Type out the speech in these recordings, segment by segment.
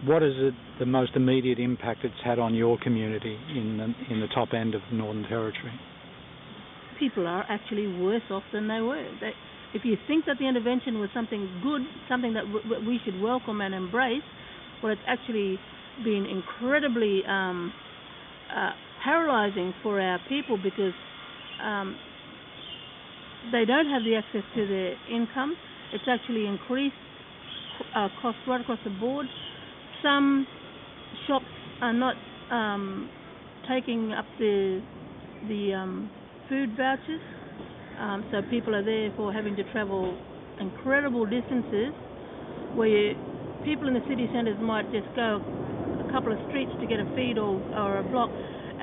What is it, the most immediate impact it's had on your community in the top end of the Northern Territory? People are actually worse off than they were. If you think that the intervention was something good, something that we should welcome and embrace, well, it's actually been incredibly paralysing for our people, because they don't have the access to their income. It's actually increased costs right across the board. Some shops are not taking up the food vouchers, so people are therefore having to travel incredible distances, where people in the city centres might just go a couple of streets to get a feed or a block.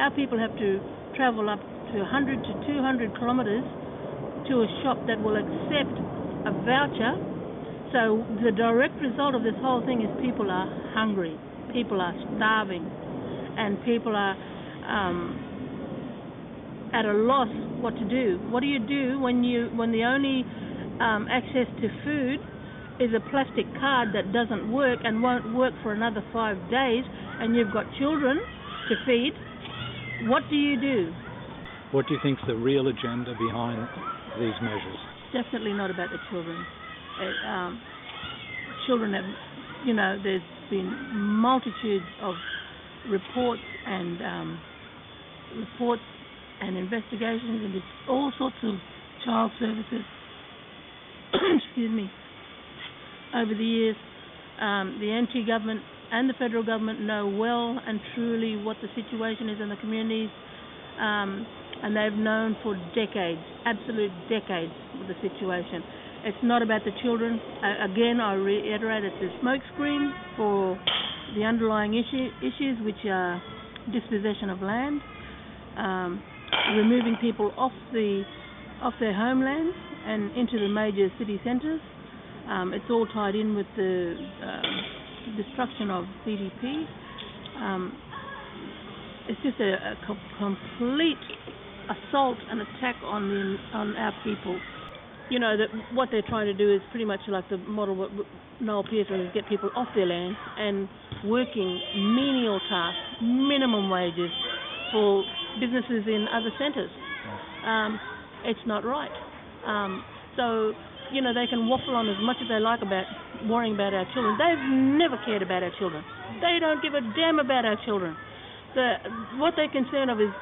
Our people have to travel up to 100 to 200 kilometres to a shop that will accept a voucher. So the direct result of this whole thing is people are hungry, people are starving, and people are at a loss what to do. What do you do when the only access to food is a plastic card that doesn't work and won't work for another 5 days, and you've got children to feed? What do you do? What do you think's the real agenda behind these measures? Definitely not about the children. Children have, there's been multitudes of reports and investigations into all sorts of child services excuse me, over the years. The NT government and the federal government know well and truly what the situation is in the communities, and they've known for decades, absolute decades, the situation. It's not about the children. Again, I reiterate, it's a smokescreen for the underlying issues, which are dispossession of land, removing people off their homelands and into the major city centres. It's all tied in with the destruction of CDP. It's just a complete assault and attack on our people. That what they're trying to do is pretty much like the model what Noel Pearson is, get people off their land and working menial tasks, minimum wages for businesses in other centres. It's not right. So, they can waffle on as much as they like about worrying about our children. They've never cared about our children. They don't give a damn about our children. What they're concerned of is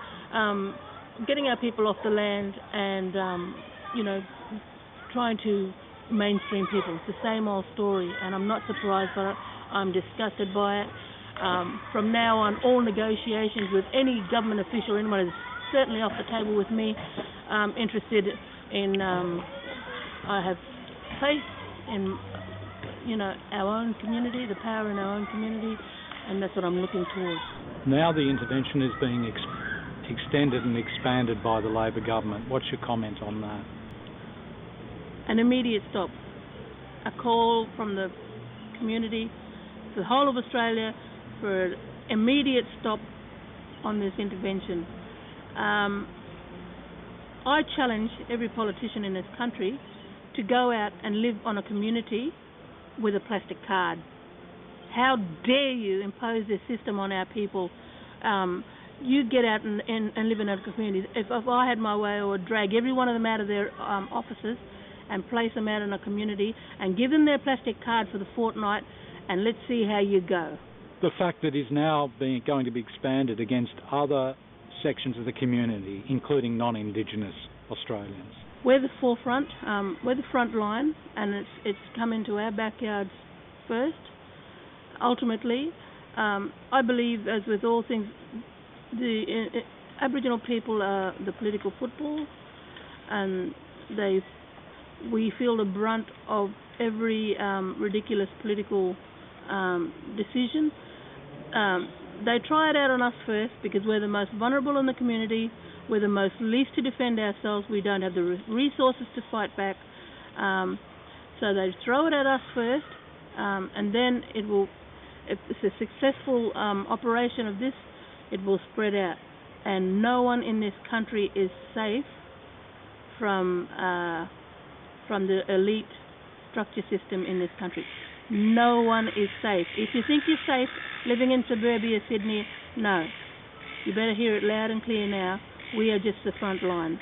getting our people off the land and, trying to mainstream people. It's the same old story, and I'm not surprised by it. I'm disgusted by it. From now on, all negotiations with any government official, anyone is certainly off the table with me. I'm interested in, I have faith in, our own community, the power in our own community, and that's what I'm looking towards. Now the intervention is being extended and expanded by the Labor government. What's your comment on that? An immediate stop. A call from the community, the whole of Australia, for an immediate stop on this intervention. I challenge every politician in this country to go out and live on a community with a plastic card. How dare you impose this system on our people? You get out and live in a community. If I had my way, I would drag every one of them out of their offices and place them out in a community and give them their plastic card for the fortnight, and let's see how you go. The fact that it's now going to be expanded against other sections of the community, including non-Indigenous Australians. We're the forefront, we're the front line, and it's come into our backyards first. Ultimately, I believe, as with all things, the Aboriginal people are the political football, and we feel the brunt of every ridiculous political decision. They try it out on us first because we're the most vulnerable in the community. We're the most least to defend ourselves. We don't have the resources to fight back. So they throw it at us first, and then if it's a successful operation of this, it will spread out. And no one in this country is safe from the elite structure system in this country. No one is safe. If you think you're safe living in suburbia Sydney, no. You better hear it loud and clear now. We are just the front line.